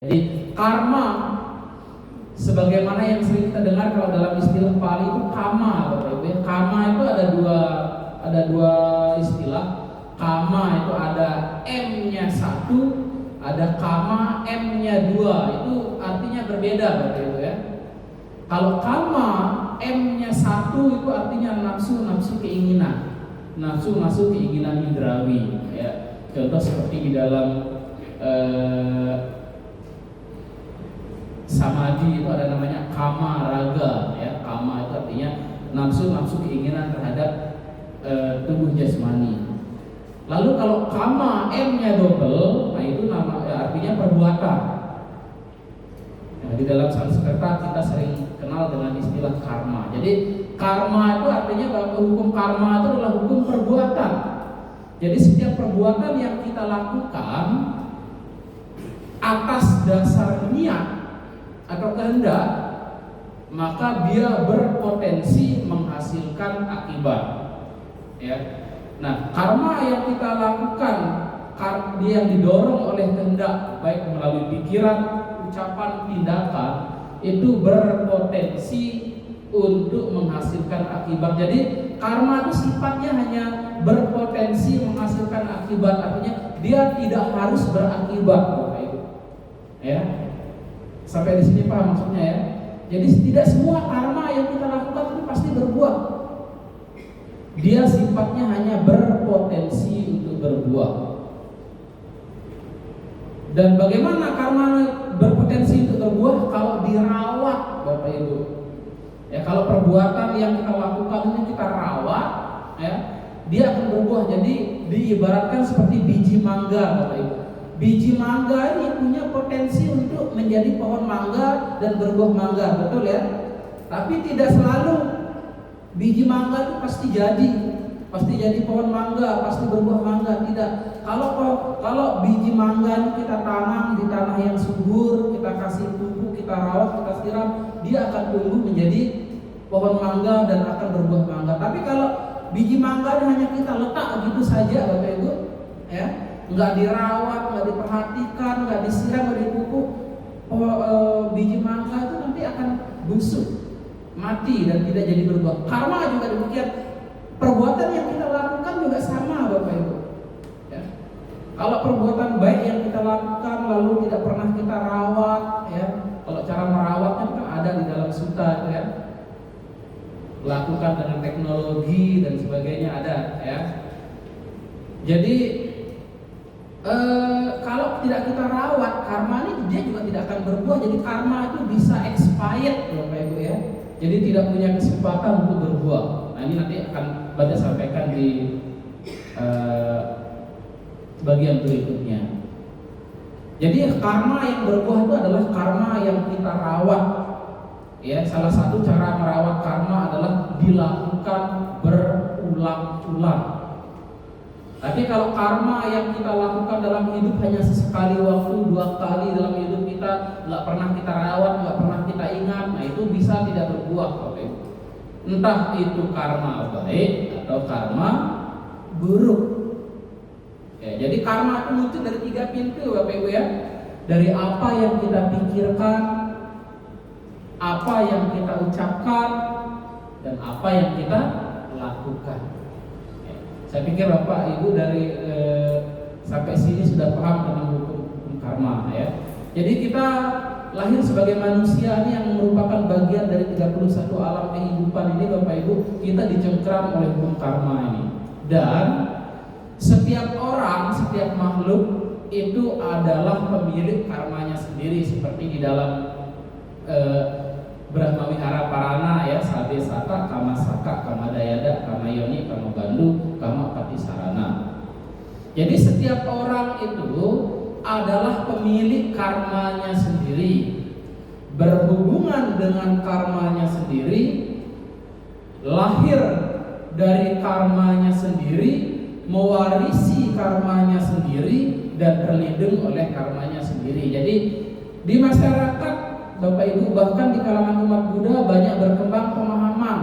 Jadi karma sebagaimana yang sering kita dengar kalau dalam istilah Pali itu kama, Bapak Ibu ya. Kama itu ada dua istilah. Kama itu ada M-nya 1, ada kama M-nya 2. Itu artinya berbeda, Bapak Ibu ya. Kalau kama M-nya 1 itu artinya nafsu keinginan. Nafsu keinginan indrawi ya. Contoh seperti di dalam samadhi itu ada namanya kama raga ya. Kama itu artinya nafsu keinginan terhadap tubuh jasmani. Lalu kalau kama M-nya double, nah itu artinya perbuatan. Nah, di dalam Sanskerta kita sering kenal dengan istilah karma. Jadi karma itu artinya bahwa hukum karma itu adalah hukum perbuatan. Jadi setiap perbuatan yang kita lakukan atas dasar niat atau kehendak, maka dia berpotensi menghasilkan akibat. Ya. Nah, karma yang kita lakukan, yang didorong oleh kehendak, baik melalui pikiran, ucapan, tindakan, itu berpotensi untuk menghasilkan akibat. Jadi karma itu sifatnya hanya berpotensi menghasilkan akibat, artinya dia tidak harus berakibat, Bapak Ibu. Ya. Sampai di sini paham maksudnya ya. Jadi tidak semua karma yang kita lakukan itu pasti berbuah. Dia sifatnya hanya berpotensi untuk berbuah. Dan bagaimana karma berpotensi untuk berbuah? Kalau dirawat, Bapak Ibu. Ya, kalau perbuatan yang kita lakukan ini kita rawat, ya, dia akan berbuah. Jadi diibaratkan seperti biji mangga, Bapak Ibu. Biji mangga ini punya potensi untuk menjadi pohon mangga dan berbuah mangga, betul ya? Tapi tidak selalu biji mangga itu pasti jadi pohon mangga, pasti berbuah mangga, tidak. Kalau biji mangga ini kita tanam di tanah yang subur, kita kasih pupuk, kita rawat, kita siram, dia akan tumbuh menjadi pohon mangga dan akan berbuah mangga. Tapi kalau biji mangga ini hanya kita letak begitu saja, Bapak Ibu, ya, nggak dirawat, nggak diperhatikan, nggak disiram, nggak dipupuk, biji mangga itu nanti akan busuk, mati dan tidak jadi berbuah. Karma juga demikian. Perbuatan yang kita lakukan juga sama, Bapak Ibu. Ya. Kalau perbuatan baik yang kita lakukan lalu tidak pernah kita rawat, ya. Kalau cara merawatnya kan ada di dalam sutta, ya. Lakukan dengan teknologi dan sebagainya ada, ya. Jadi kalau tidak kita rawat, karma ini dia juga tidak akan berbuah. Jadi karma itu bisa expired, Bapak Ibu ya. Jadi tidak punya kesempatan untuk berbuah. Nah ini nanti akan Bapak sampaikan di bagian berikutnya. Jadi karma yang berbuah itu adalah karma yang kita rawat. Ya, salah satu cara merawat karma adalah dilakukan berulang-ulang. Tapi kalau karma yang kita lakukan dalam hidup hanya sesekali waktu, 2 kali dalam hidup kita, nggak pernah kita rawat, nggak pernah kita ingat, nah itu bisa tidak berbuah, Bapak Ibu. Entah itu karma baik atau karma buruk. Ya, jadi karma itu muncul dari 3 pintu, Bapak Ibu ya. Dari apa yang kita pikirkan, apa yang kita ucapkan, dan apa yang kita lakukan. Saya pikir Bapak Ibu dari sampai sini sudah paham tentang hukum karma ya. Jadi kita lahir sebagai manusia ini yang merupakan bagian dari 31 alam kehidupan ini, Bapak Ibu, kita dicengkram oleh hukum karma ini. Dan setiap orang, setiap makhluk itu adalah pemilik karmanya sendiri, seperti di dalam Brahma Wihara Parana ya, Sabe Saka, Kama Saka, Kama Dayada, Kama Yoni, Kama Gandu, Kama Pati Sarana. Jadi setiap orang itu adalah pemilik karmanya sendiri, berhubungan dengan karmanya sendiri, lahir dari karmanya sendiri, mewarisi karmanya sendiri, dan terlindung oleh karmanya sendiri. Jadi di masyarakat Bapak Ibu, bahkan di kalangan umat Buddha banyak berkembang pemahaman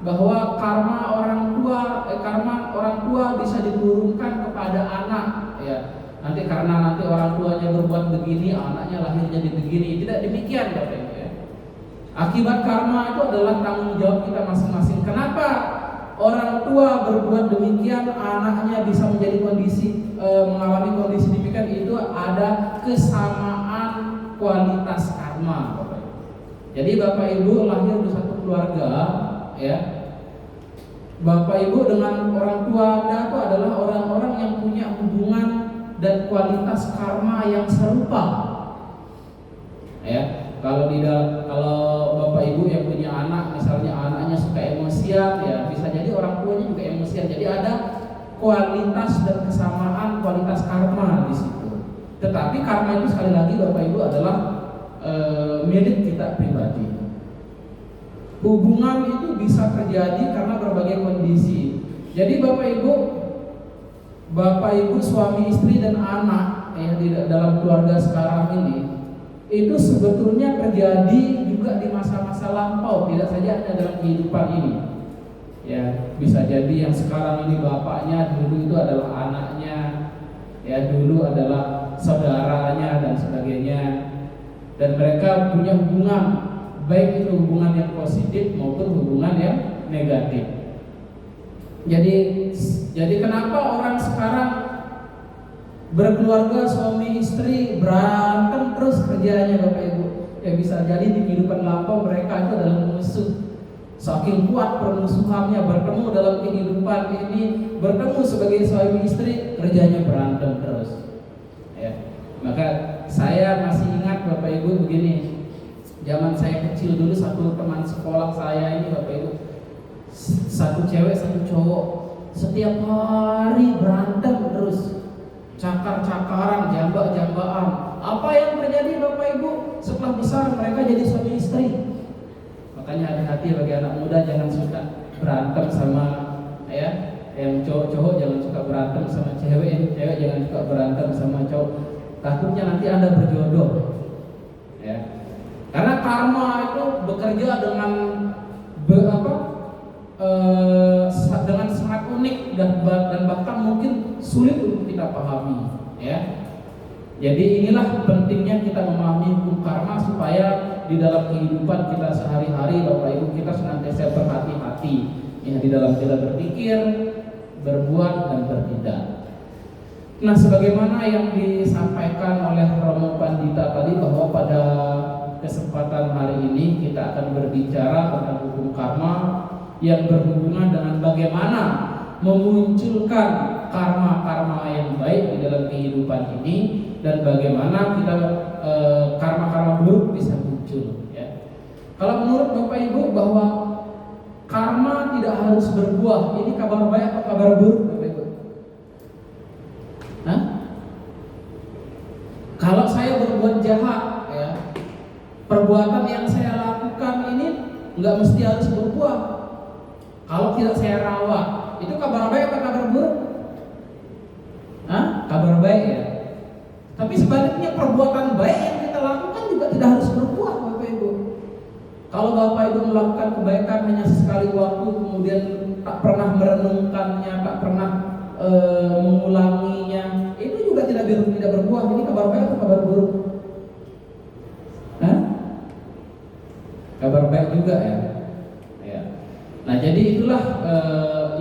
bahwa karma orang tua bisa diturunkan kepada anak ya. nanti karena nanti orang tuanya berbuat begini, anaknya lahir jadi begini. Tidak demikian Bapak Ibu ya. Akibat karma itu adalah tanggung jawab kita masing-masing. Kenapa orang tua berbuat demikian, anaknya bisa menjadi mengalami kondisi demikian? Itu ada kesamaan kualitas karma Bapak Ibu. Jadi Bapak Ibu lahir di satu keluarga ya. Bapak Ibu dengan orang tua Anda itu adalah orang-orang yang punya hubungan dan kualitas karma yang serupa. Ya, kalau Bapak Ibu yang punya anak, misalnya anaknya suka emosian, ya bisa jadi orang tuanya juga emosian. Jadi ada kualitas dan kesamaan kualitas karma di situ. Tetapi karma itu sekali lagi Bapak Ibu adalah milik kita pribadi. Hubungan itu bisa terjadi karena berbagai kondisi. Jadi Bapak Ibu suami istri dan anak ya di dalam keluarga sekarang ini itu sebetulnya terjadi juga di masa-masa lampau, tidak saja hanya dalam kehidupan ini. Ya, bisa jadi yang sekarang ini bapaknya, dulu itu adalah anaknya, ya dulu adalah saudaranya dan sebagainya. Dan mereka punya hubungan, baik itu hubungan yang positif maupun hubungan yang negatif. Jadi kenapa orang sekarang berkeluarga suami istri berantem terus kerjanya Bapak Ibu? Ya bisa jadi di kehidupan lampau mereka itu adalah musuh. Saking kuat permusuhannya, bertemu dalam kehidupan ini, bertemu sebagai suami istri, kerjanya berantem terus. Ya. Maka saya masih ingat Bapak Ibu begini. Zaman saya kecil dulu satu teman sekolah saya ini Bapak Ibu, satu cewek satu cowok, setiap hari berantem terus, cakar-cakaran, jambak-jambakan. Apa yang terjadi Bapak Ibu? Setelah besar mereka jadi suami istri. Makanya hati-hati bagi anak muda, jangan suka berantem sama ya, yang cowok-cowok jangan suka berantem sama cewek, yang cewek jangan suka berantem sama cowok. Takutnya nanti Anda berjodoh. Ya. Karena karma itu bekerja dengan dengan sangat unik dan bahkan mungkin sulit untuk kita pahami, ya. Jadi inilah pentingnya kita memahami hukum karma supaya di dalam kehidupan kita sehari-hari Bapak Ibu kita senantiasa berhati-hati ya di dalam kita berpikir, berbuat dan bertindak. Nah, sebagaimana yang disampaikan oleh Romo Pandita tadi bahwa pada kesempatan hari ini kita akan berbicara tentang hukum karma yang berhubungan dengan bagaimana memunculkan karma-karma yang baik di dalam kehidupan ini dan bagaimana kita karma-karma buruk bisa muncul. Ya. Kalau menurut Bapak Ibu bahwa karma tidak harus berbuah, ini kabar baik atau kabar buruk Bapak Ibu? Hah? Kalau saya berbuat jahat, ya, perbuatan yang saya lakukan ini nggak mesti harus berbuah. Kalau tidak saya rawat, itu kabar baik atau kabar buruk? Hah? Kabar baik ya. Tapi sebaliknya perbuatan baik yang kita lakukan juga tidak harus berbuah Bapak Ibu. Kalau Bapak Ibu melakukan kebaikan hanya sesekali waktu, kemudian tak pernah merenungkannya, tak pernah mengulanginya, itu juga tidak berbuah. Ini kabar baik atau kabar buruk? Hah? Kabar baik juga ya. Nah, jadi itulah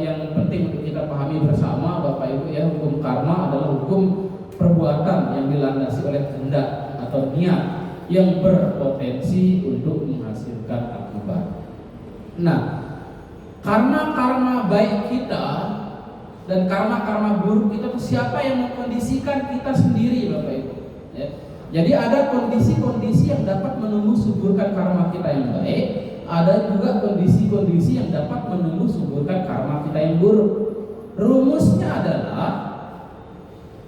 yang penting untuk kita pahami bersama Bapak Ibu ya, hukum karma adalah hukum perbuatan yang dilandasi oleh kehendak atau niat yang berpotensi untuk menghasilkan akibat. Nah, karma baik kita dan karma buruk kita itu siapa yang mengkondisikan kita sendiri Bapak Ibu ya. Jadi ada kondisi-kondisi yang dapat menumbuh suburkan karma kita yang baik, ada juga kondisi-kondisi yang dapat menumbuh suburkan karma kita yang buruk. Rumusnya adalah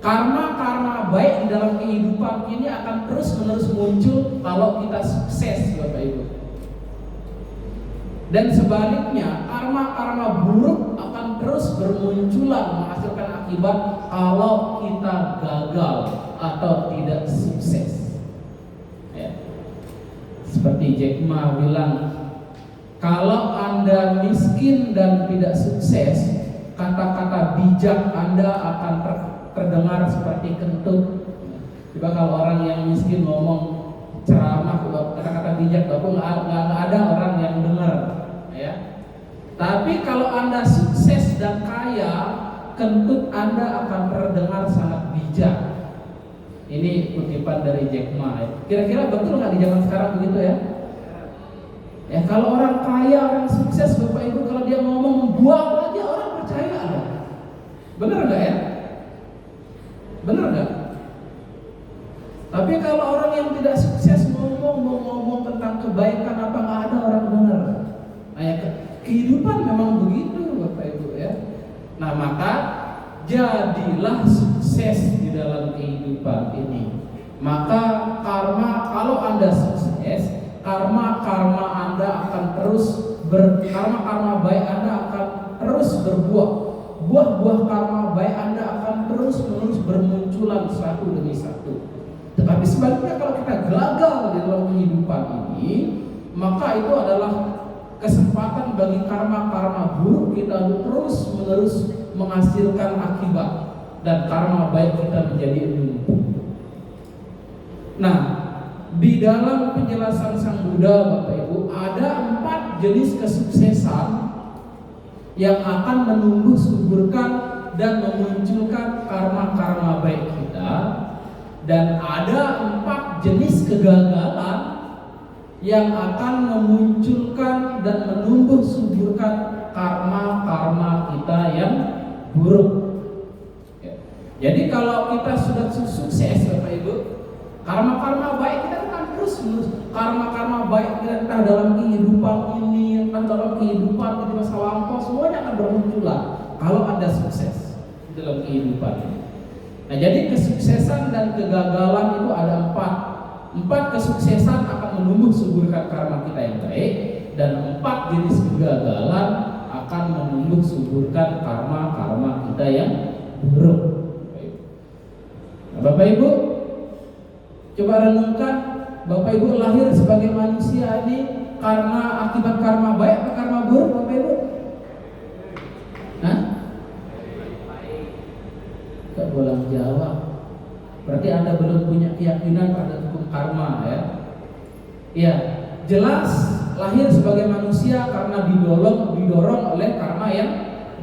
karma baik di dalam kehidupan ini akan terus-menerus muncul kalau kita sukses Bapak Ibu. Dan sebaliknya karma buruk akan terus bermunculan menghasilkan akibat kalau kita gagal atau tidak sukses. Ya. Seperti Jack Ma bilang, kalau Anda miskin dan tidak sukses, kata-kata bijak Anda akan terdengar seperti kentut. Coba kalau orang yang miskin ngomong ceramah kata-kata bijak, Bapak nggak ada orang yang dengar, ya. Tapi kalau Anda sukses dan kaya, kentut Anda akan terdengar sangat bijak. Ini kutipan dari Jack Ma. Kira-kira betul nggak di zaman sekarang begitu ya? Ya kalau orang kaya, orang sukses, Bapak Ibu, kalau dia ngomong buang aja orang percaya loh. Bener nggak ya? Bener nggak? Tapi kalau orang yang tidak sukses ngomong tentang kebaikan apa nggak ada orang dengar. Nah, ya, kehidupan memang begitu Bapak Ibu ya. Nah maka jadilah sukses di dalam kehidupan ini. Maka karma, kalau Anda sukses, karma Anda akan terus karma baik Anda akan terus berbuah. Buah-buah karma baik Anda akan terus menerus bermunculan satu demi satu. Tetapi sebaliknya kalau kita gagal di dalam kehidupan ini, maka itu adalah kesempatan bagi karma buruk kita untuk terus menerus menghasilkan akibat dan karma baik kita menjadi lumpuh. Nah, di dalam penjelasan Sang Buddha Bapak Ibu ada 4 jenis kesuksesan yang akan menumbuh suburkan dan memunculkan karma baik kita, dan ada 4 jenis kegagalan yang akan memunculkan dan menumbuh suburkan karma kita yang buruk. Ya. Jadi kalau kita sudah sukses Bapak Ibu, karma baik kita akan terus menerus. Karma baik kita entah dalam kehidupan ini, entah dalam kehidupan di masa lampau, semuanya akan bermunculan kalau Anda sukses dalam kehidupan ini. Nah, jadi kesuksesan dan kegagalan itu ada 4 kesuksesan akan menumbuh suburkan karma kita yang baik, dan 4 jenis kegagalan akan menumbuh suburkan karma kita yang buruk. Nah, Bapak Ibu, coba renungkan, Bapak Ibu lahir sebagai manusia ini karena akibat karma baik atau karma buruk Bapak Ibu? Hah? Gak boleh jawab. Berarti Anda belum punya keyakinan pada hukum karma ya. Ya, jelas lahir sebagai manusia karena didorong oleh karma yang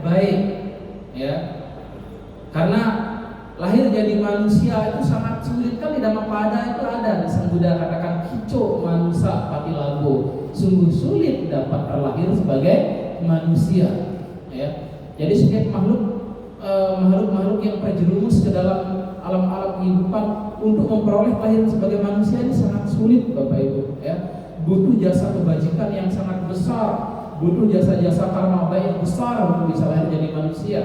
baik. Ya. Karena lahir jadi manusia itu sangat sulit, kan di Dhammapada itu ada Sang Buddha katakan kico manusa patilago, sungguh sulit dapat terlahir sebagai manusia. Ya. Jadi setiap makhluk yang terjerumus ke dalam alam-alam kehidupan untuk memperoleh lahir sebagai manusia ini sangat sulit Bapak Ibu ya. Butuh jasa kebajikan yang sangat besar, butuh jasa-jasa karma baik yang besar untuk bisa lahir jadi manusia.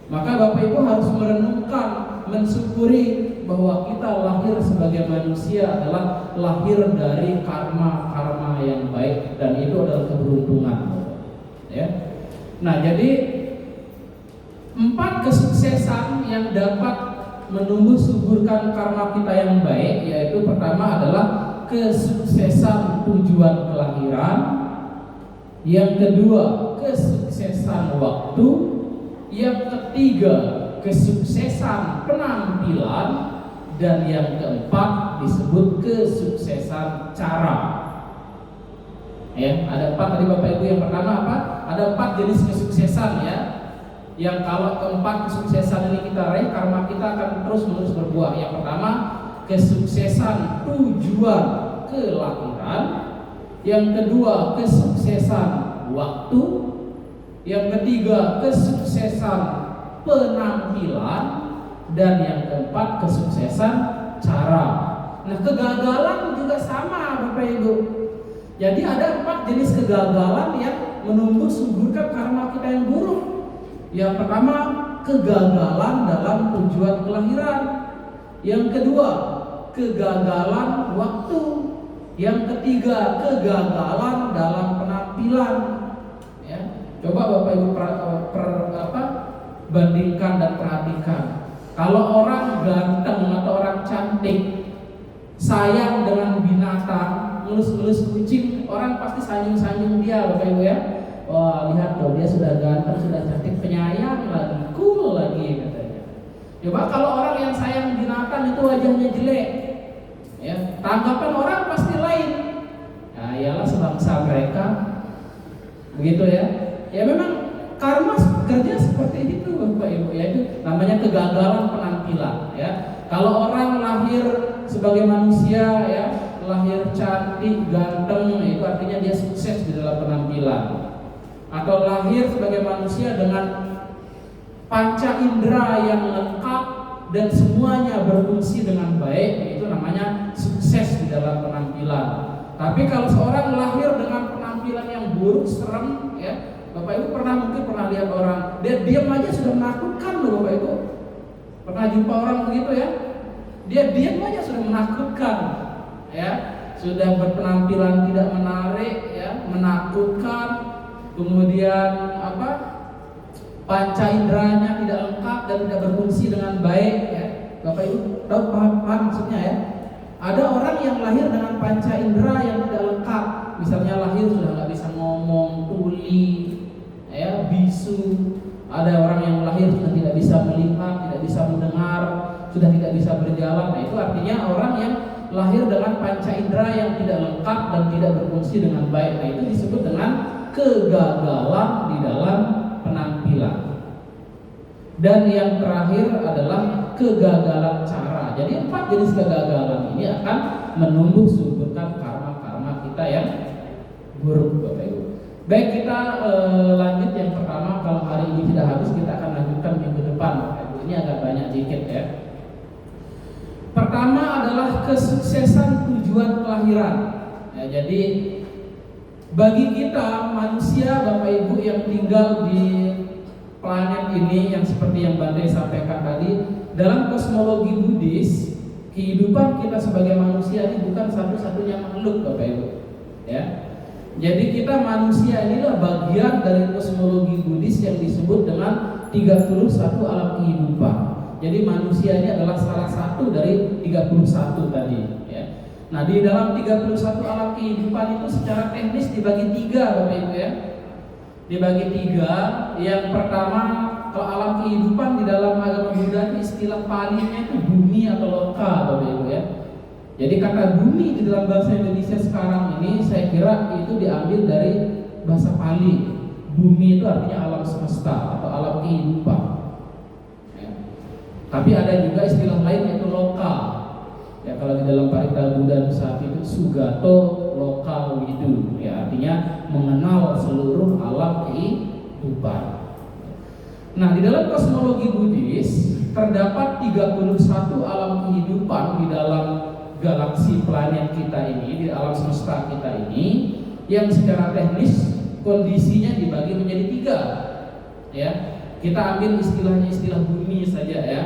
Maka Bapak Ibu harus merenungkan, mensyukuri bahwa kita lahir sebagai manusia adalah lahir dari karma yang baik, dan itu adalah keberuntungan ya. Nah, jadi 4 kesuksesan yang dapat menumbuh suburkan karma kita yang baik, yaitu pertama adalah kesuksesan tujuan kelahiran, yang kedua kesuksesan waktu, yang ketiga kesuksesan penampilan, dan yang keempat disebut kesuksesan cara. Ya, ada 4 tadi Bapak Ibu. Yang pertama apa? Ada 4 jenis kesuksesan ya. Yang kalau keempat kesuksesan ini kita raih, karma kita akan terus menerus berbuah. Yang pertama kesuksesan tujuan kelahiran, yang kedua kesuksesan waktu, yang ketiga kesuksesan penampilan, dan yang keempat kesuksesan cara. Nah, kegagalan juga sama Bapak Ibu. Jadi ada 4 jenis kegagalan yang menumbuh suburkan karma kita yang buruk. Yang pertama kegagalan dalam tujuan kelahiran, yang kedua kegagalan waktu, yang ketiga kegagalan dalam penampilan. Ya, coba Bapak Ibu bandingkan dan perhatikan. Kalau orang ganteng atau orang cantik sayang dengan binatang, ngelus-ngelus kucing, orang pasti sanjung-sanjung dia Bapak Ibu ya. Wah, lihat loh, dia sudah ganteng, sudah cantik, penyayang lagi, cool lagi katanya. Coba kalau orang yang sayang binatang itu wajahnya jelek, ya, tanggapan orang pasti lain. Nah, ialah sebangsa mereka, begitu ya. Ya memang karma kerja seperti itu, Bapak Ibu, ya, itu namanya kegagalan penampilan, ya. Kalau orang lahir sebagai manusia, ya, lahir cantik, ganteng, itu artinya dia sukses di dalam penampilan. Atau lahir sebagai manusia dengan panca indera yang lengkap dan semuanya berfungsi dengan baik, itu namanya sukses di dalam penampilan. Tapi kalau seorang lahir dengan penampilan yang buruk, serem, ya, Bapak Ibu mungkin pernah lihat orang, dia diam aja sudah menakutkan loh, Bapak Ibu. Pernah jumpa orang begitu ya? Dia diam aja sudah menakutkan, ya. Sudah berpenampilan tidak menarik, ya, menakutkan. Kemudian panca inderanya tidak lengkap dan tidak berfungsi dengan baik, ya. Bapak Ibu tahu paham maksudnya, ya? Ada orang yang lahir dengan panca indera yang tidak lengkap, misalnya lahir sudah nggak bisa ngomong, tuli, ya, bisu. Ada orang yang lahir sudah tidak bisa melihat, tidak bisa mendengar, sudah tidak bisa berjalan. Nah, itu artinya orang yang lahir dengan panca indera yang tidak lengkap dan tidak berfungsi dengan baik. Nah, itu disebut dengan kegagalan di dalam penampilan. Dan yang terakhir adalah kegagalan cara. Jadi 4 jenis kegagalan ini akan menumbuh suburkan karma-karma kita yang buruk, Bapak Ibu. Baik, kita lanjut yang pertama. Kalau hari ini tidak habis, kita akan lanjutkan minggu depan, Bapak Ibu. Ini agak banyak dikit, ya. Pertama adalah kesuksesan tujuan kelahiran. Ya, jadi bagi kita manusia, Bapak Ibu, yang tinggal di planet ini, yang seperti yang Bante sampaikan tadi, dalam kosmologi Buddhis, kehidupan kita sebagai manusia ini bukan satu-satunya makhluk, Bapak Ibu, ya. Jadi kita manusia inilah bagian dari kosmologi Buddhis yang disebut dengan 31 alam kehidupan. Jadi manusia ini adalah salah satu dari 31 tadi, ya. Nah, di dalam 31 alam kehidupan itu secara teknis dibagi 3, Bapak Ibu, ya. Dibagi 3. Yang pertama, kalau alam kehidupan di dalam agama Buddha, istilah palinya itu bumi atau loka, Bapak Ibu, ya. Jadi kata bumi di dalam bahasa Indonesia sekarang ini saya kira itu diambil dari bahasa Pali. Bumi itu artinya alam semesta atau alam kehidupan, ya. Tapi ada juga istilah lain yaitu loka. Ya, kalau di dalam Parita Buddha Nusati itu Sugato Loka Widu, ya, artinya mengenal seluruh alam kehidupan. Nah, di dalam kosmologi Buddhis terdapat 31 alam kehidupan di dalam galaksi planet kita ini, di alam semesta kita ini, yang secara teknis kondisinya dibagi menjadi 3. Ya, kita ambil istilahnya istilah bumi saja, ya.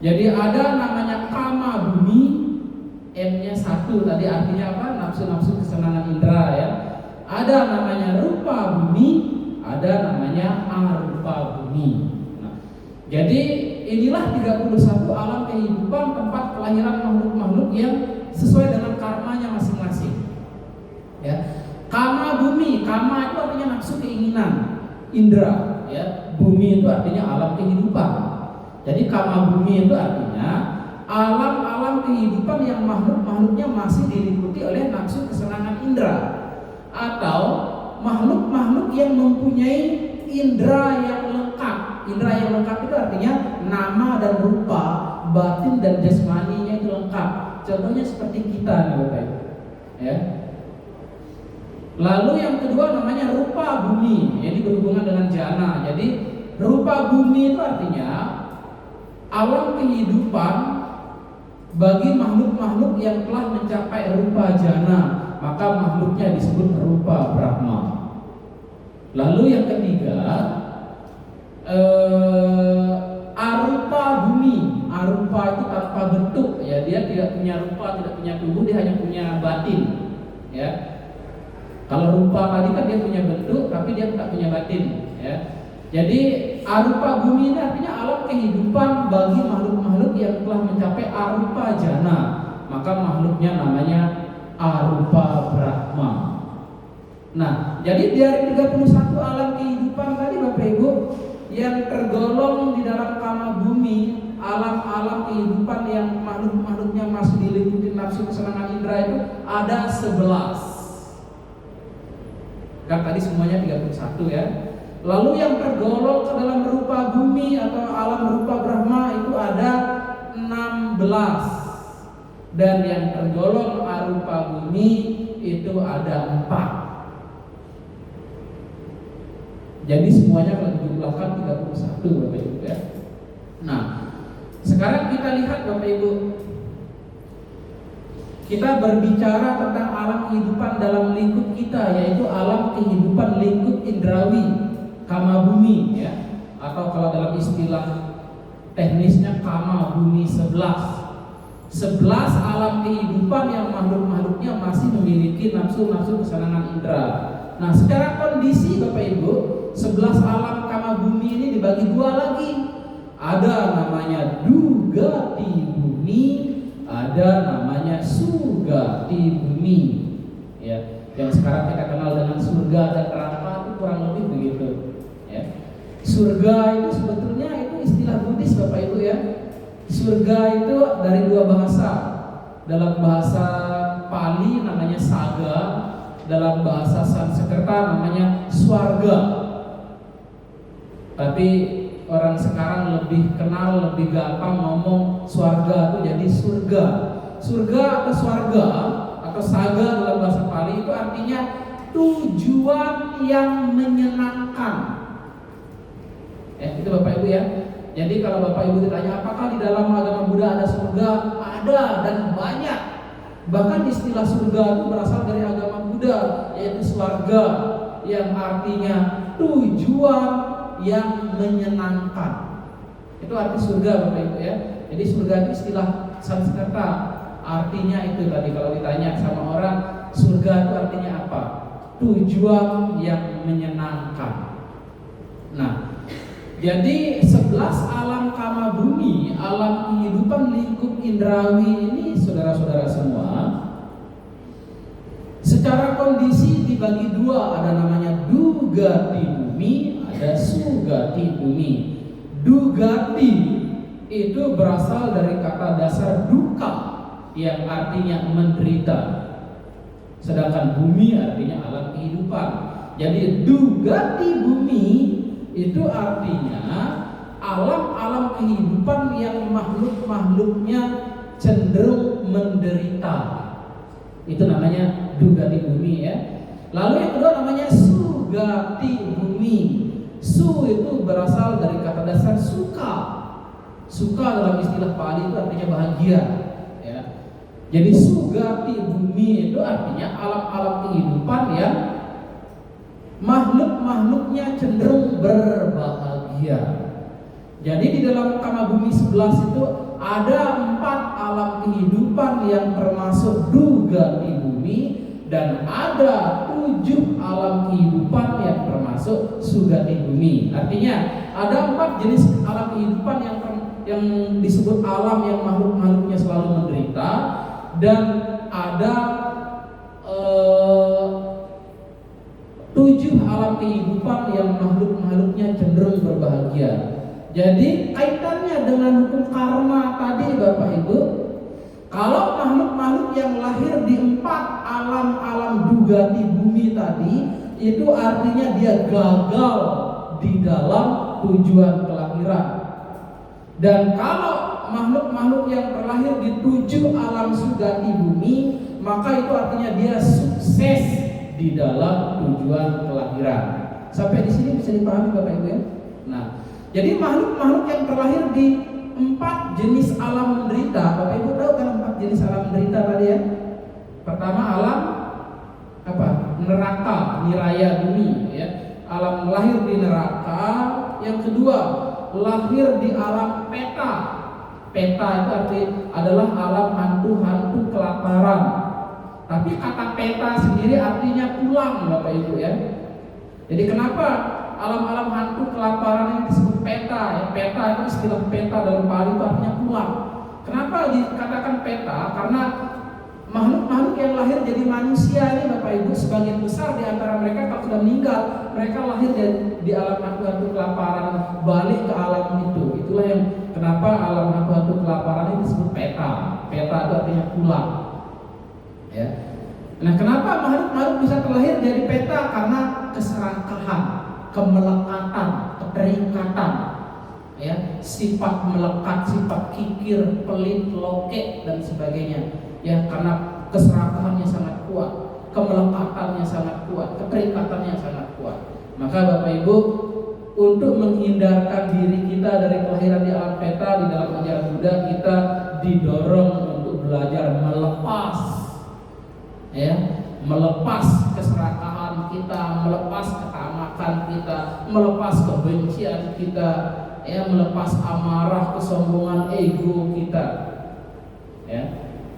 Jadi ada namanya kama bumi, M-nya 1 tadi artinya apa? Nafsu-nafsu kesenangan indera, ya. Ada namanya rupa bumi, ada namanya arupa bumi. Nah, jadi inilah 31 alam kehidupan, tempat kelahiran makhluk-makhluk yang sesuai dengan karmanya masing-masing, ya. Kama bumi, kama itu artinya nafsu keinginan, indera, ya. Bumi itu artinya alam kehidupan. Jadi kama bumi itu artinya alam-alam kehidupan yang makhluk-makhluknya masih diliputi oleh nafsu kesenangan indera, atau makhluk-makhluk yang mempunyai indera yang lengkap. Indera yang lengkap itu artinya nama dan rupa, batin dan jasmaninya itu lengkap. Contohnya seperti kita nih, Bapak Ibu, ya. Lalu yang kedua namanya rupa bumi, jadi berhubungan dengan jana. Jadi rupa bumi itu artinya alam kehidupan bagi makhluk-makhluk yang telah mencapai rupa jana, maka makhluknya disebut rupa Brahma. Lalu yang ketiga, arupa bumi. Arupa itu tanpa bentuk, ya, dia tidak punya rupa, tidak punya tubuh, dia hanya punya batin, ya. Kalau rupa tadi kan dia punya bentuk, tapi dia tidak punya batin, ya. Jadi arupa bumi ini artinya alam kehidupan bagi makhluk-makhluk yang telah mencapai arupa jana, maka makhluknya namanya arupa Brahma. Nah, jadi dari 31 alam kehidupan tadi, Bapak Ibu, yang tergolong di dalam kama bumi, alam-alam kehidupan yang makhluk-makhluknya masih diliputi nafsu kesenangan indera itu ada 11. Kan tadi semuanya 31 ya. Lalu yang tergolong ke dalam rupa bumi atau alam rupa Brahma itu ada 16. Dan yang tergolong arupa bumi itu ada 4. Jadi semuanya kalau dijumlahkan 31 Bapak Ibu ya. Nah, sekarang kita lihat Bapak Ibu, kita berbicara tentang alam kehidupan dalam lingkup kita, yaitu alam kehidupan lingkup indrawi, kama bumi ya, atau kalau dalam istilah teknisnya kama bumi 11 alam kehidupan yang makhluk-makhluknya masih memiliki nafsu-nafsu kesenangan indera. Nah, secara kondisi Bapak Ibu, 11 alam kama bumi ini dibagi 2 lagi. Ada namanya dugati bumi, ada namanya sugati bumi ya. Yang sekarang kita kenal dengan surga dan neraka itu kurang lebih begitu ya. Surga itu sebetulnya itu istilah Buddhis Bapak Ibu ya. Surga itu dari 2 bahasa. Dalam bahasa Pali namanya saga, dalam bahasa Sanskerta namanya swarga. Tapi orang sekarang lebih kenal, lebih gampang ngomong swarga itu jadi surga. Surga atau swarga atau saga dalam bahasa Pali itu artinya tujuan yang menyenangkan. Itu Bapak Ibu ya. Jadi kalau Bapak Ibu ditanya apakah di dalam agama Buddha ada surga? Ada dan banyak. Bahkan istilah surga itu berasal dari agama Buddha, yaitu swarga, yang artinya tujuan yang menyenangkan. Itu arti surga Bapak Ibu ya. Jadi surga itu istilah Sanskerta. Artinya itu tadi kalau ditanya sama orang, surga itu artinya apa? Tujuan yang menyenangkan. Nah, jadi 11 alam kama bumi, alam kehidupan lingkup indrawi ini saudara-saudara semua, secara kondisi dibagi 2, ada namanya dugati bumi, ada sugati bumi. Dugati itu berasal dari kata dasar duka yang artinya menderita. Sedangkan bumi artinya alam kehidupan. Jadi dugati bumi itu artinya alam-alam kehidupan yang makhluk-makhluknya cenderung menderita. Itu namanya dugati bumi ya. Lalu yang kedua namanya sugati bumi. Su itu berasal dari kata dasar suka. Suka dalam istilah Pali itu artinya bahagia ya. Jadi sugati bumi itu artinya alam-alam kehidupan yang makhluk-makhluknya cenderung berbahagia. Jadi di dalam kama bumi 11 itu ada 4 alam kehidupan yang termasuk dugati bumi, dan ada 7 alam kehidupan yang termasuk sugati bumi. Artinya ada 4 jenis alam kehidupan yang disebut alam yang makhluk-makhluknya selalu menderita, dan ada 7 alam kehidupan yang makhluk-makhluknya cenderung berbahagia. Jadi kaitannya dengan hukum karma tadi Bapak Ibu, kalau makhluk-makhluk yang lahir di 4 alam-alam dugati bumi tadi, itu artinya dia gagal di dalam tujuan kelahiran. Dan kalau makhluk-makhluk yang terlahir di 7 alam sugati bumi, maka itu artinya dia sukses di dalam tujuan kelahiran. Sampai di sini bisa dipahami Bapak Ibu ya. Nah, jadi makhluk-makhluk yang terlahir di 4 jenis alam menderita. Bapak Ibu tahu kan 4 jenis alam menderita tadi ya? Pertama alam apa? Neraka, niraya bumi ya. Alam lahir di neraka. Yang kedua, lahir di alam peta. Peta itu arti adalah alam hantu-hantu kelaparan. Tapi kata peta sendiri artinya pulang Bapak Ibu ya. Jadi kenapa alam-alam hantu kelaparan ini disebut peta ya? Peta itu istilah peta dalam Pali itu artinya pulang. Kenapa dikatakan peta? Karena makhluk-makhluk yang lahir jadi manusia ini Bapak Ibu, sebagian besar di antara mereka kalau sudah meninggal, mereka lahir di alam hantu-hantu kelaparan, balik ke alam itu. Itulah yang kenapa alam hantu-hantu kelaparan ini disebut peta. Peta itu artinya pulang. Ya. Nah, kenapa makhluk-makhluk bisa terlahir jadi peta? Karena keserakahan, kemelekatan, keterikatan, ya, sifat melekat, sifat kikir, pelit, loke dan sebagainya. Ya, karena keserakahannya sangat kuat, kemelekatannya sangat kuat, keterikatannya sangat kuat. Maka Bapak Ibu, untuk menghindarkan diri kita dari kelahiran di alam peta, di dalam ajaran Buddha kita didorong untuk belajar melepas, ya, melepas keserakahan kita, melepas ketamakan kita, melepas kebencian kita, ya, melepas amarah, kesombongan, ego kita, ya.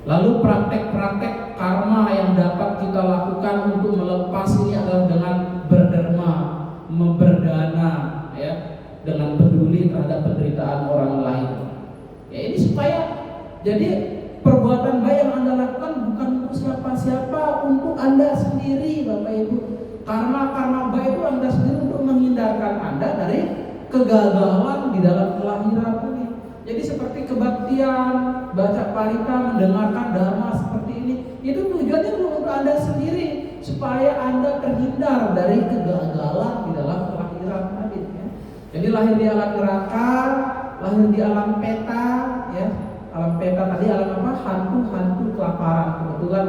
Lalu praktek-praktek karma yang dapat kita lakukan untuk melepas ini adalah dengan berderma, memberdana, ya, dengan peduli terhadap penderitaan orang lain. Ya, ini supaya jadi perbuatan baik yang Anda lakukan bukan untuk siapa-siapa, untuk Anda sendiri, Bapak Ibu. Karma baik itu Anda sendiri untuk menghindarkan Anda dari kegagalan di dalam kelahiran ini. Jadi seperti kebaktian, baca parita, mendengarkan dharma seperti ini, itu tujuannya untuk Anda sendiri, supaya Anda terhindar dari kegagalan di dalam kelahiran tadi, ya. Jadi lahir di alam neraka, lahir di alam peta, ya. Alam peta tadi alam apa? Hantu kelaparan. Kebetulan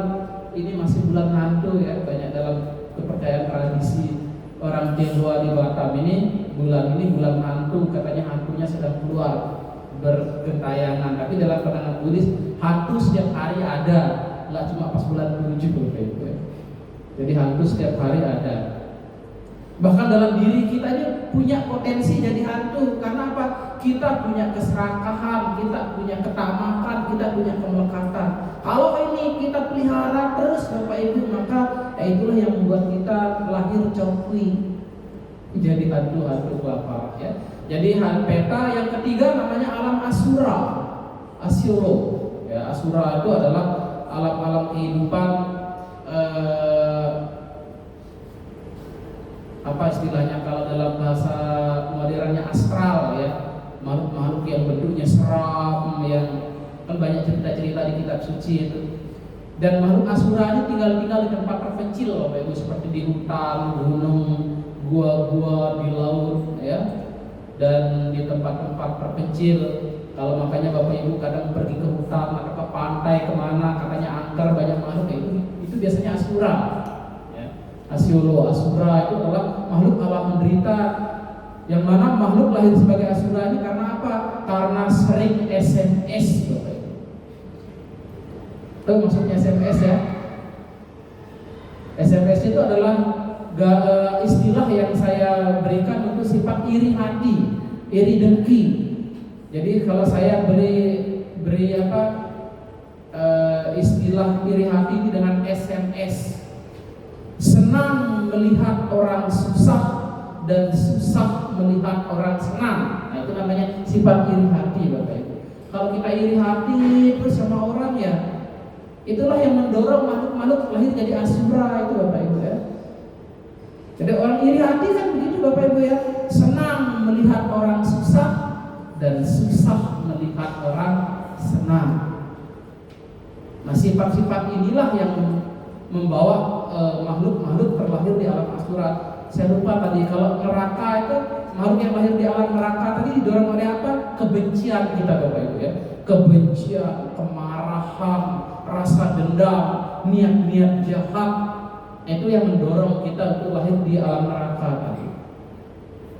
ini masih bulan hantu, ya. Banyak dalam kepercayaan tradisi orang Tionghoa di Batam ini bulan hantu, katanya hantunya sedang keluar bergentayangan. Tapi dalam pandangan Buddhis, hantu setiap hari ada, nggak cuma pas bulan 7, Bapak Ibu, ya. Jadi hantu setiap hari ada. Bahkan dalam diri kita ini punya potensi jadi hantu. Karena apa? Kita punya keserakahan, kita punya ketamakan, kita punya kemelekatan. Kalau ini kita pelihara terus, Bapak Ibu, maka itulah yang membuat kita lahir cokwi, jadi hantu kelaparan, ya. Jadi peta yang ketiga namanya alam asura, asiolo. Ya, asura itu adalah alam-alam kehidupan, apa istilahnya kalau dalam bahasa modernnya astral, ya, makhluk-makhluk yang bentuknya seram, yang kan banyak cerita-cerita di kitab suci itu. Dan makhluk asura ini tinggal di tempat terpencil, Bapak Ibu, seperti di hutan, gunung, gua-gua, di laut, ya, dan di tempat-tempat terpencil. Kalau makanya Bapak Ibu kadang pergi ke hutan atau ke pantai kemana, katanya angker banyak makhluk, itu biasanya asura, ya. Asiolo, asura itu adalah makhluk alam menderita, yang mana makhluk lahir sebagai asura ini karena apa? Karena sering SMS, Bapak Ibu. Itu maksudnya SMS, ya. SMS itu adalah istilah yang saya berikan untuk sifat iri hati, iri dengki. Jadi kalau saya beri istilah iri hati ini dengan SMS, senang melihat orang susah dan susah melihat orang senang. Nah, itu namanya sifat iri hati, Bapak Ibu. Kalau kita iri hati terus sama orang, ya, itulah yang mendorong makhluk-makhluk lahir jadi asura itu, Bapak Ibu, ya. Jadi orang iri hati kan begitu, Bapak Ibu, ya, senang melihat orang susah dan susah melihat orang senang. Nah, sifat-sifat inilah yang membawa makhluk-makhluk terlahir di alam asura. Saya lupa tadi, kalau neraka itu makhluk yang lahir di alam neraka tadi didorong oleh apa? Kebencian kita, Bapak Ibu, ya. Kebencian, kemarahan, rasa dendam, niat-niat jahat, itu yang mendorong kita untuk lahir di alam neraka tadi.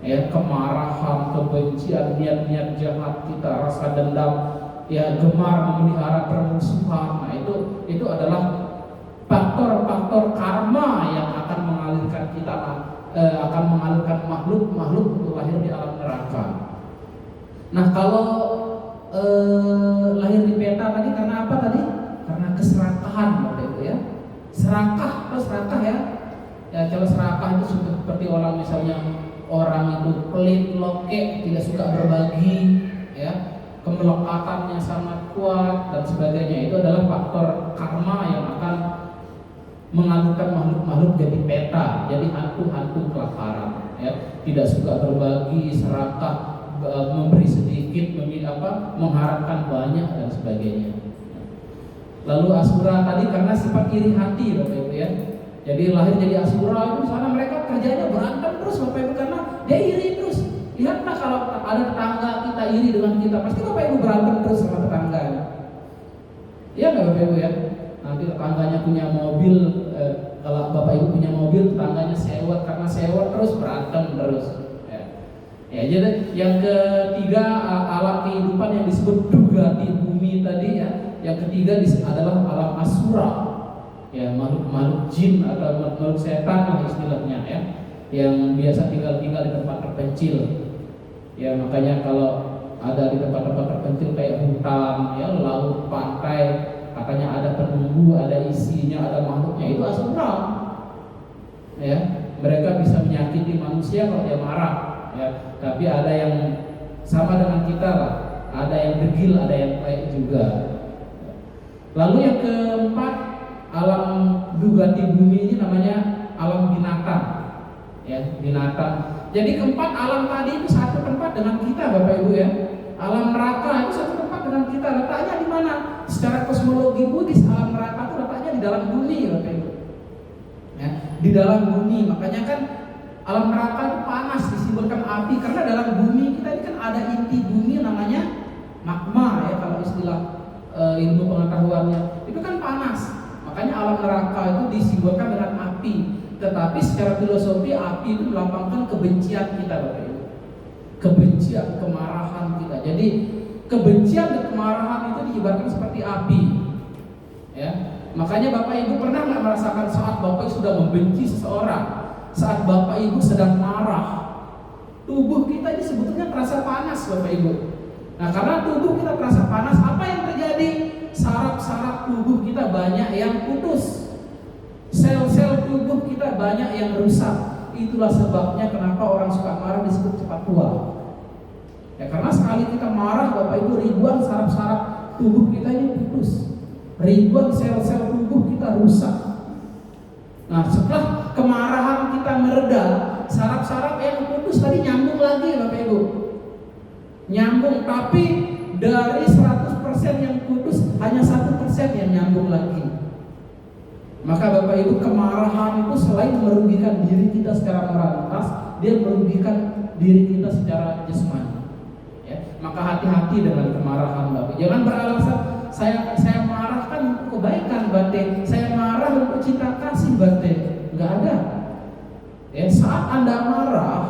Ya, kemarahan, kebencian, niat-niat jahat kita, rasa dendam, ya, gemar memelihara permusuhan. Nah, itu adalah faktor-faktor karma yang akan mengalirkan kita, akan mengalirkan makhluk-makhluk untuk lahir di alam neraka. Nah, kalau lahir di peta tadi karena apa tadi? Karena keserakahan, Bapak Ibu, ya. Serakah, ya. Ya, kalau serakah itu seperti orang, misalnya orang itu pelit, loke, tidak suka berbagi, ya, kemelekatannya sangat kuat dan sebagainya. Itu adalah faktor karma yang akan mengalihkan makhluk-makhluk jadi peta, jadi hantu-hantu kelaparan, ya. Tidak suka berbagi, serakah, memberi sedikit, mengharapkan banyak dan sebagainya. Lalu Asura tadi karena sifat iri hati, Bapak Ibu ya. Jadi lahir jadi Asura itu sana mereka kerjanya berantem terus, Bapak Ibu, karena dia iri terus. Lihatlah kalau ada tetangga kita iri dengan kita, pasti Bapak Ibu berantem terus sama tetangganya. Iya nggak Bapak Ibu ya? Nanti tetangganya punya mobil, kalau Bapak Ibu punya mobil, tetangganya sewot, karena sewot terus berantem terus. Ya, jadi yang ketiga alam kehidupan yang disebut duga di bumi tadi ya. Yang ketiga adalah alam Asura, ya, makhluk jin atau makhluk setan lah istilahnya ya, yang biasa tinggal di tempat terpencil. Ya, makanya kalau ada di tempat-tempat terpencil kayak hutan, ya, laut, pantai, katanya ada penunggu, ada isinya, ada makhluknya, itu Asura. Ya, mereka bisa menyakiti manusia kalau dia marah, ya. Tapi ada yang sama dengan kita lah, ada yang degil, ada yang baik juga. Lalu yang keempat, alam duga di bumi ini namanya alam binatang, ya, binatang. Jadi keempat alam tadi itu satu tempat dengan kita, Bapak Ibu ya. Alam neraka itu satu tempat dengan kita. Letaknya di mana? Secara kosmologi Buddhis, alam neraka itu letaknya di dalam bumi, Bapak Ibu. Ya, di dalam bumi. Makanya kan alam neraka itu panas, disimbolkan api, karena dalam bumi kita ini kan ada inti bumi namanya magma ya, kalau istilah ilmu pengetahuannya itu kan panas. Makanya alam neraka itu disimbolkan dengan api. Tetapi secara filosofi api itu melambangkan kebencian kita, Bapak Ibu. Kebencian, kemarahan kita. Jadi kebencian dan kemarahan itu diibaratkan seperti api. Ya. Makanya Bapak Ibu pernah nggak merasakan saat Bapak sudah membenci seseorang? Saat Bapak Ibu sedang marah, tubuh kita ini sebetulnya terasa panas, Bapak Ibu. Nah, karena tubuh kita terasa panas, apa yang terjadi? Saraf-saraf tubuh kita banyak yang putus, sel-sel tubuh kita banyak yang rusak. Itulah sebabnya kenapa orang suka marah disebut cepat tua. Ya, karena sekali kita marah, Bapak Ibu, ribuan saraf-saraf tubuh kita ini putus, ribuan sel-sel tubuh kita rusak. Nah, setelah kemarahan kita mereda, saraf-saraf yang putus tadi nyambung lagi, Bapak Ibu. Nyambung, tapi dari 100% yang putus hanya 1% yang nyambung lagi. Maka Bapak Ibu, kemarahan itu selain merugikan diri kita secara moralitas, dia merugikan diri kita secara jasmani. Ya, maka hati-hati dengan kemarahan, Bapak. Jangan beralasan saya marah kan untuk kebaikan, batin. Saya marah untuk cinta kasih, batin. Enggak ada. Ya, saat Anda marah,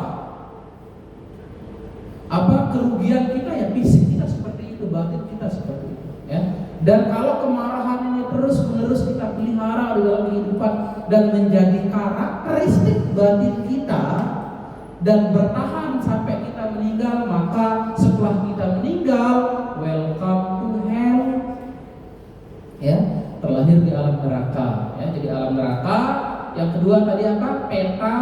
apa kerugian kita ya, fisik kita seperti itu, batin kita seperti itu, ya. Dan kalau kemarahan ini terus-menerus kita pelihara di dalam kehidupan dan menjadi karakteristik batin kita dan bertahan sampai kita meninggal, maka setelah kita meninggal, welcome to hell. Ya, terlahir di alam neraka. Ya, jadi alam neraka. Yang kedua tadi apa? Peta.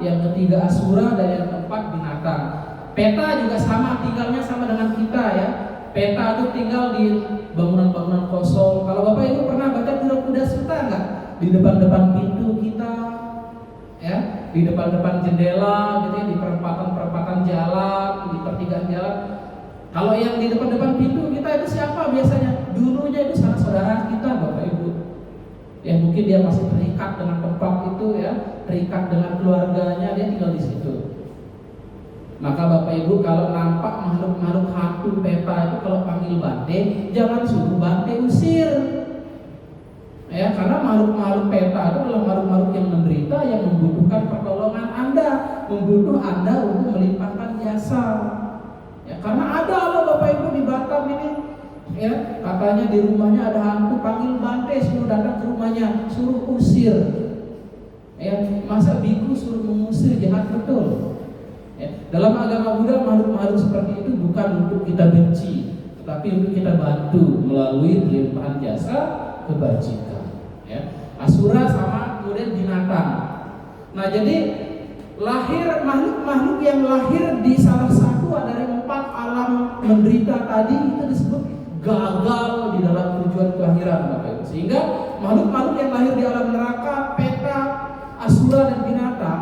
Yang ketiga Asura, dan yang keempat binatang. Peta juga sama, tinggalnya sama dengan kita ya. Peta itu tinggal di bangunan-bangunan kosong. Kalau Bapak Ibu pernah baca Tirokuda Sutta nggak? Di depan-depan pintu kita, ya, di depan-depan jendela, gitu ya, di perempatan-perempatan jalan, di pertigaan jalan. Kalau yang di depan-depan pintu kita itu siapa biasanya? Dulunya itu sanak saudara kita, Bapak Ibu. Ya, mungkin dia masih terikat dengan tempat itu ya, terikat dengan keluarganya, dia tinggal di situ. Maka Bapak Ibu kalau nampak makhluk-makhluk hantu peta itu, kalau panggil bante, jangan suruh bante usir. Ya, karena makhluk-makhluk peta itu adalah makhluk-makhluk yang menderita, yang membutuhkan pertolongan Anda, membutuh Anda untuk melimpahkan jasa. Ya, karena ada loh Bapak Ibu di Batam ini, ya, katanya di rumahnya ada hantu, panggil bante, suruh datang ke rumahnya, suruh usir. Ya, masa biku suruh mengusir, jahat betul. Ya, dalam agama Buddha makhluk-makhluk seperti itu bukan untuk kita benci, tetapi untuk kita bantu melalui limpahan jasa kebajikan. Ya, Asura sama kemudian binatang. Nah, jadi lahir makhluk-makhluk yang lahir di salah satu dari 4 alam menderita tadi itu disebut gagal di dalam tujuan kelahiran, Bapak Ibu. Sehingga makhluk-makhluk yang lahir di alam neraka kura dan binatang,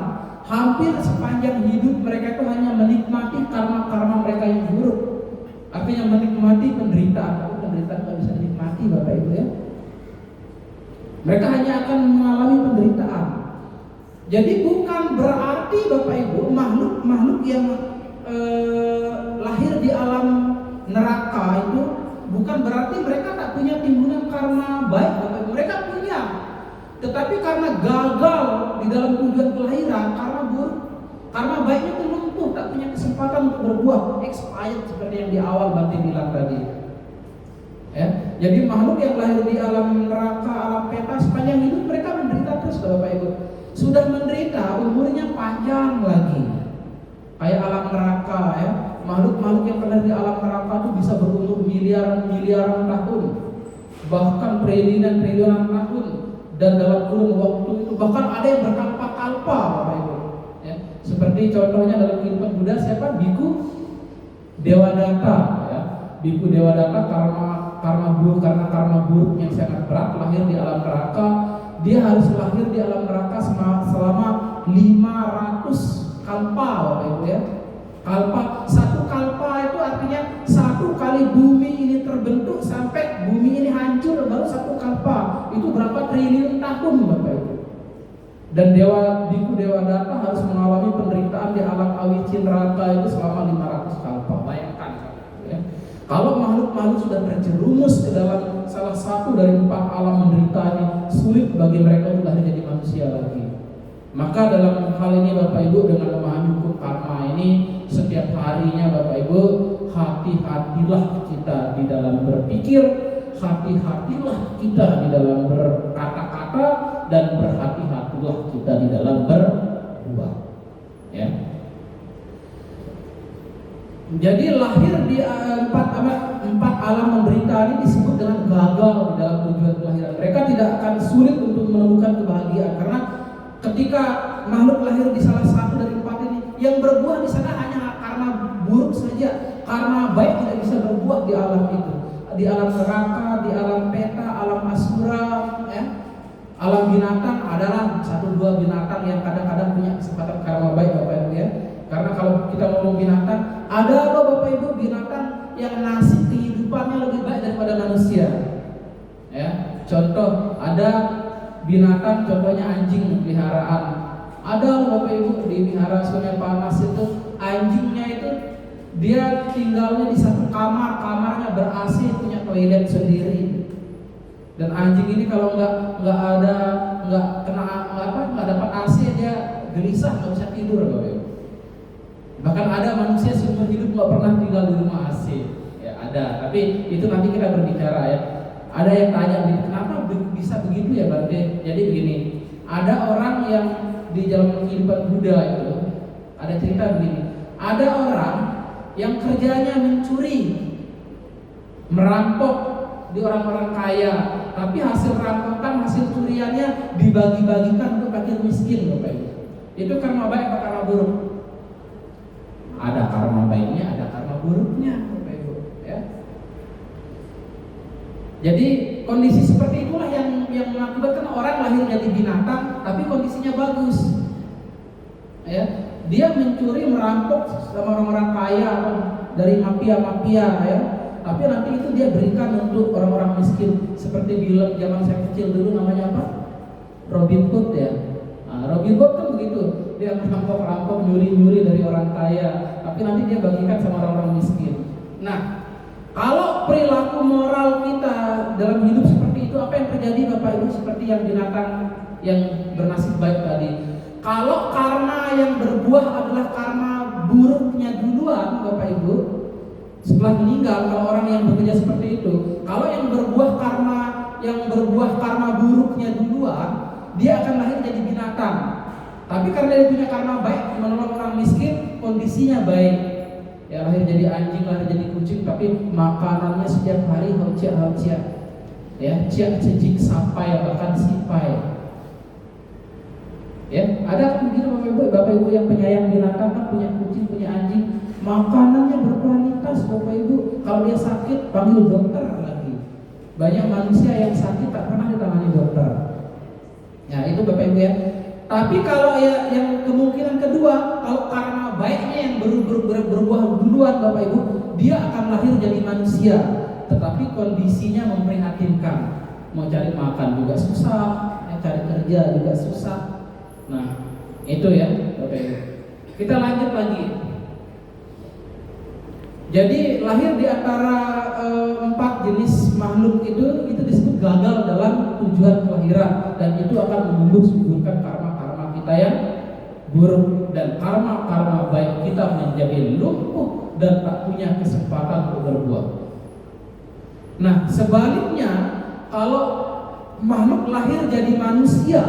hampir sepanjang hidup mereka itu hanya menikmati karma-karma mereka yang buruk. Artinya menikmati penderitaan. Tapi penderitaan nggak bisa dinikmati, Bapak Ibu ya. Mereka hanya akan mengalami penderitaan. Jadi bukan berarti Bapak Ibu makhluk yang lahir di alam neraka itu bukan berarti mereka tak punya timbunan karma baik, Bapak Ibu. Mereka punya. Tetapi karena gagal di dalam tujuan kelahiran, karena buruk, karma baiknya itu lumpuh, tak punya kesempatan untuk berbuah, expired seperti yang di awal Bante bilang tadi. Ya, jadi makhluk yang lahir di alam neraka, alam peta, sepanjang hidup mereka menderita terus, Bapak Ibu. Sudah menderita, umurnya panjang lagi. Kayak alam neraka ya, makhluk-makhluk yang lahir di alam neraka itu bisa berumur miliaran tahun, bahkan triliunan tahun. Dan dalam kurun waktu itu bahkan ada yang berkalpa-kalpa, Bapak Ibu. Ya, seperti contohnya dalam kehidupan Buddha, siapa? Biku Dewadatta. Ya, Biku Dewadatta karena karma buruk yang sangat berat, lahir di alam neraka. Dia harus lahir di alam neraka selama 500 kalpa, Bapak Ibu ya. Satu kalpa itu artinya satu kali bumi ini terbentuk sampai bumi ini hancur baru satu kalpa. Itu berapa triliun tahun, Bapak Ibu. Dan Biku Dewadatta harus mengalami penderitaan di alam awicin neraka itu selama 500 kalpa. Bayangkan ya. Kalau makhluk-makhluk sudah terjerumus ke dalam salah satu dari 4 alam menderita ini, sulit bagi mereka untuk lahir jadi manusia lagi. Maka dalam hal ini Bapak Ibu, dengan memahami hukum karma ini, setiap harinya Bapak Ibu, hati-hatilah kita di dalam berpikir, hati-hatilah kita di dalam berkata-kata, dan berhati-hatilah kita di dalam berbuat. Ya. Jadi lahir di empat alam menderita ini disebut dengan gagal di dalam tujuan kelahiran. Mereka tidak akan sulit untuk menemukan kebahagiaan, karena ketika makhluk lahir di salah satu dari 4 ini, yang berbuah di sana hanya karma buruk saja. Karma baik tidak bisa berbuah di alam itu. Di alam neraka, di alam peta, alam asura, ya. Alam binatang adalah 1-2 binatang yang kadang-kadang punya kesempatan karma baik, Bapak Ibu ya. Karena kalau kita ngomong binatang, ada loh Bapak Ibu binatang yang nasib kehidupannya lebih baik daripada manusia. Ya, contoh ada binatang, contohnya anjing peliharaan. Ada Bapak Ibu di wihara Sungai Panas itu, anjingnya itu dia tinggalnya di satu kamar, kamarnya ber-AC, punya toilet sendiri. Dan anjing ini kalau nggak dapat AC dia gelisah, nggak bisa tidur, Bapak Ibu. Bahkan ada manusia seumur hidup nggak pernah tinggal di rumah AC. Ya ada, tapi itu nanti kita berbicara ya. Ada yang tanya, kenapa bisa begitu ya, Bante? Jadi begini, ada orang yang di dalam kehidupan Buddha itu ada cerita begini. Ada orang yang kerjanya mencuri, merampok di orang-orang kaya, tapi hasil rampokan, hasil curiannya dibagi-bagikan untuk fakir miskin, Bapak Ibu. Itu karma baik atau karma buruk? Ada karma baiknya, ada karma buruknya, Bapak Ibu. Ya. Jadi kondisi seperti itulah yang mengakibatkan orang lahir jadi binatang, tapi kondisinya bagus. Ya, dia mencuri, merampok sama orang-orang kaya dari mafia-mafia, ya. Tapi nanti itu dia berikan untuk orang-orang miskin. Seperti bilang zaman saya kecil dulu namanya apa? Robin Hood ya. Nah, Robin Hood kan begitu. Dia merampok-rampok, nyuri-nyuri dari orang kaya, tapi nanti dia bagikan sama orang-orang miskin. Nah, kalau perilaku moral kita dalam hidup seperti itu, apa yang terjadi Bapak Ibu? Seperti yang binatang yang bernasib baik tadi. Kalau karma yang berbuah adalah karma buruknya duluan, Bapak Ibu, setelah meninggal, kalau orang yang bekerja seperti itu, kalau yang berbuah karma buruknya duluan, dia akan lahir jadi binatang. Tapi karena dia punya karma baik, menolong orang miskin, kondisinya baik. Ya, lahir jadi anjing, lahir jadi kucing, tapi makanannya setiap hari haucia. Ya, ciak cecik sampai bahkan sipai. Ya, ada kan begitu Bapak Ibu yang penyayang binatang, kan punya kucing, punya anjing, makanannya berkualitas, Bapak Ibu. Kalau dia sakit panggil dokter lagi. Banyak manusia yang sakit tak pernah ditangani dokter. Nah, itu Bapak Ibu ya. Tapi kalau ya yang kemungkinan kedua, kalau karma baiknya yang berbuah duluan Bapak Ibu, dia akan lahir jadi manusia, tetapi kondisinya memprihatinkan. Mau cari makan juga susah, cari kerja juga susah. Nah, itu ya Bapak Ibu. Kita lanjut lagi. Jadi lahir di antara 4 jenis makhluk itu disebut gagal dalam tujuan kelahiran, dan itu akan menumbuh suburkan karma-karma kita yang buruk, dan karma-karma baik kita menjadi lumpuh dan tak punya kesempatan untuk berbuah. Nah, sebaliknya kalau makhluk lahir jadi manusia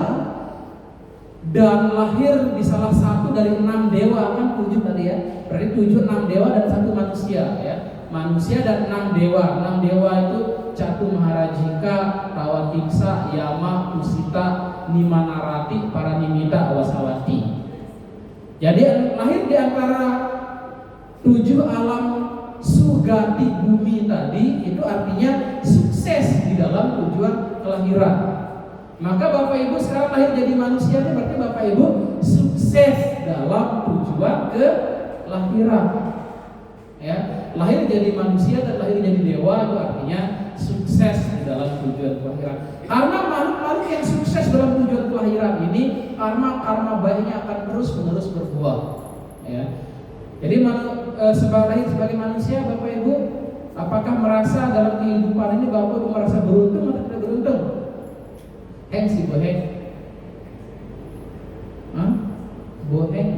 dan lahir di salah satu dari 6 dewa, kan 7 tadi ya, berarti 7, 6 dewa dan 1 manusia ya. Manusia dan 6 dewa. 6 dewa itu Catu Maharajika, Tawatiksa, Yama, Tusita, Nimanarati, Paranimita, Awasawati. Jadi lahir di antara 7 alam sugati bumi tadi, itu artinya sukses di dalam tujuan kelahiran. Maka Bapak Ibu sekarang lahir jadi manusia, itu berarti Bapak Ibu sukses dalam tujuan kelahiran. Ya, lahir jadi manusia dan lahir jadi dewa itu artinya sukses di dalam tujuan kelahiran. Karena makhluk-makhluk yang sukses dalam tujuan kelahiran ini, karma baiknya akan terus-menerus berbuah. Ya. Jadi sebagai manusia, Bapak Ibu, apakah merasa dalam kehidupan ini Bapak Ibu merasa beruntung atau tidak beruntung? Heng sih boheng. Boheng.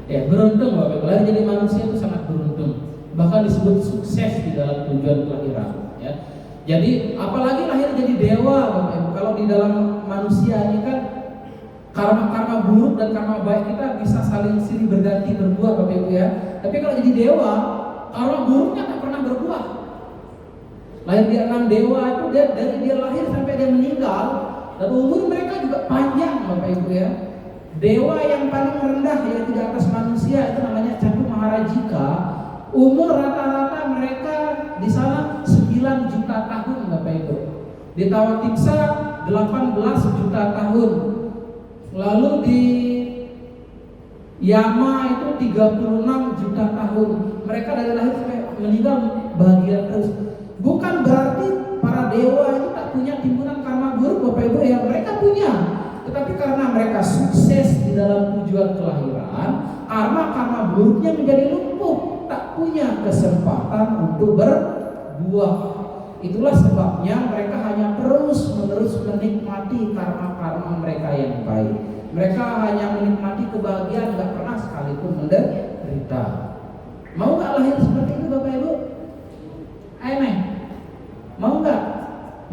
Ya, beruntung Bapak Ibu. Lahir jadi manusia itu sangat beruntung. Bahkan disebut sukses di dalam tujuan kelahiran. Ya. Jadi apalagi lahir jadi dewa Bapak Ibu. Kalau di dalam manusia ini kan karma buruk dan karma baik kita bisa saling silih berganti berbuah Bapak Ibu ya. Tapi kalau jadi dewa, karma buruknya tak pernah berbuah. Lahir dia 6 dewa itu dari dia lahir sampai dia meninggal, dan umur mereka juga panjang Bapak Ibu ya. Dewa yang paling rendah yaitu di atas manusia itu namanya Catu Maharajika. Umur rata-rata mereka di sana 9 juta tahun Bapak Ibu. Di Tawatiksa 18 juta tahun. Lalu di Yama itu 36 juta tahun. Mereka dari lahir sampai meninggal bahagia terus. Bukan berarti para dewa itu tak punya timbunan karma buruk Bapak Ibu ya, mereka punya. Tetapi karena mereka sukses di dalam tujuan kelahiran, karma buruknya menjadi lumpuh, tak punya kesempatan untuk berbuah. Itulah sebabnya mereka hanya terus-menerus menikmati karma mereka yang baik. Mereka hanya menikmati kebahagiaan, tidak pernah sekalipun menderita. Mau nggak lahir seperti itu Bapak Ibu? Ayo, mau nggak?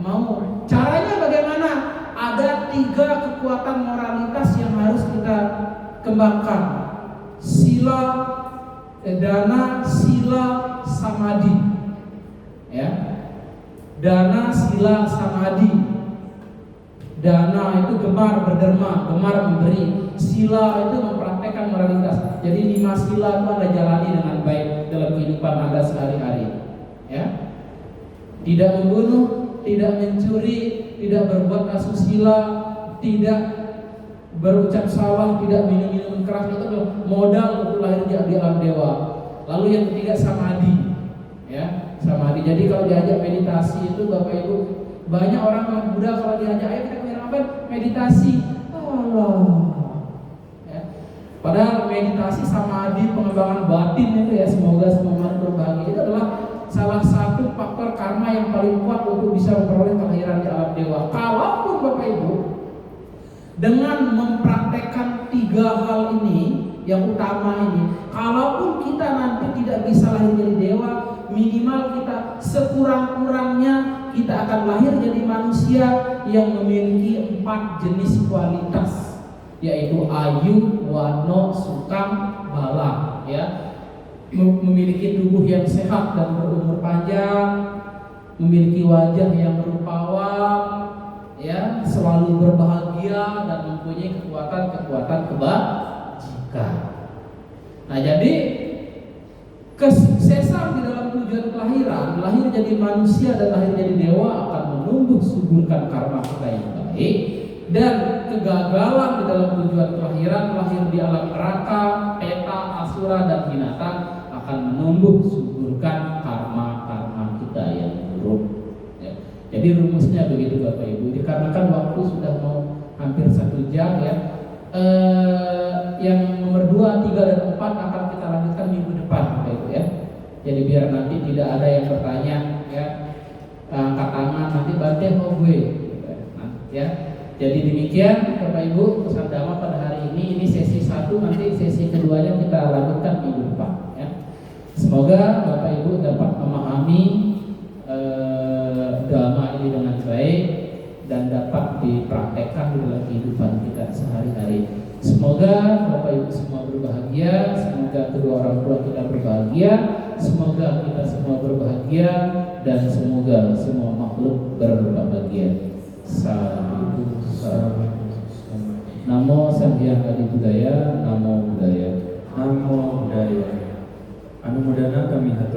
Mau. Caranya bagaimana? Ada 3 kekuatan moralitas yang harus kita kembangkan. Sila, dana, sila, samadhi. Ya. Dana, sila, samadhi. Dana itu gemar berderma, gemar memberi. Sila itu mempraktekkan moralitas. Jadi 5 sila itu Anda jalani dengan baik dalam kehidupan Anda sehari-hari. Ya. Tidak membunuh, tidak mencuri, tidak berbuat asusila, tidak berucap salah, tidak minum keras. Itu adalah modal untuk lahir di alam dewa. Lalu yang ketiga samadhi. Ya, samadhi. Jadi kalau diajak meditasi itu Bapak Ibu, banyak orang muda kalau diajak ayo kita meditasi. Allah. Ya. Padahal meditasi samadhi, pengembangan batin itu ya, semoga semua berbahagia, itu adalah salah satu faktor karma yang paling kuat untuk bisa memperoleh kelahiran di alam dewa. Kalaupun Bapak Ibu dengan mempraktekkan 3 hal ini yang utama ini, kalaupun kita nanti tidak bisa lahir jadi dewa, minimal kita sekurang-kurangnya kita akan lahir jadi manusia yang memiliki 4 jenis kualitas, yaitu ayu, wano, sukam, bala, ya. Memiliki tubuh yang sehat dan berumur panjang, memiliki wajah yang rupawan, ya, selalu berbahagia dan mempunyai kekuatan kebajikan. Nah, jadi kesuksesan di dalam tujuan kelahiran, lahir jadi manusia dan lahir jadi dewa akan menumbuh suburkan karma kita yang baik. dan kegagalan di dalam tujuan kelahiran, lahir di alam neraka, peta, asura dan binatang akan menumbuh suburkan karma-karma kita yang buruk. Ya. Jadi rumusnya begitu Bapak Ibu. Dikarenakan waktu sudah mau hampir 1 jam ya. Yang nomor 2, 3 dan 4 akan kita lanjutkan minggu depan Bapak Ibu ya. Jadi biar nanti tidak ada yang bertanya ya, angkat tangan nanti Bante mau gue ya. Jadi demikian Bapak Ibu pesan Dhamma pada hari ini. Ini sesi 1, nanti sesi keduanya kita lanjutkan minggu depan ya. Semoga Bapak Ibu dapat memahami Dhamma ini dengan baik dan dapat dipraktekkan di dalam kehidupan kita sehari-hari. Semoga Bapak Ibu semua berbahagia, semoga kedua orang tua kita berbahagia, semoga kita semua berbahagia, dan semoga semua makhluk berbahagia. Sadhu, sadhu. Namo Sang-Hyang Adi Budaya, Namo Buddhaya. Namo Buddhaya. Anumodana kami hatur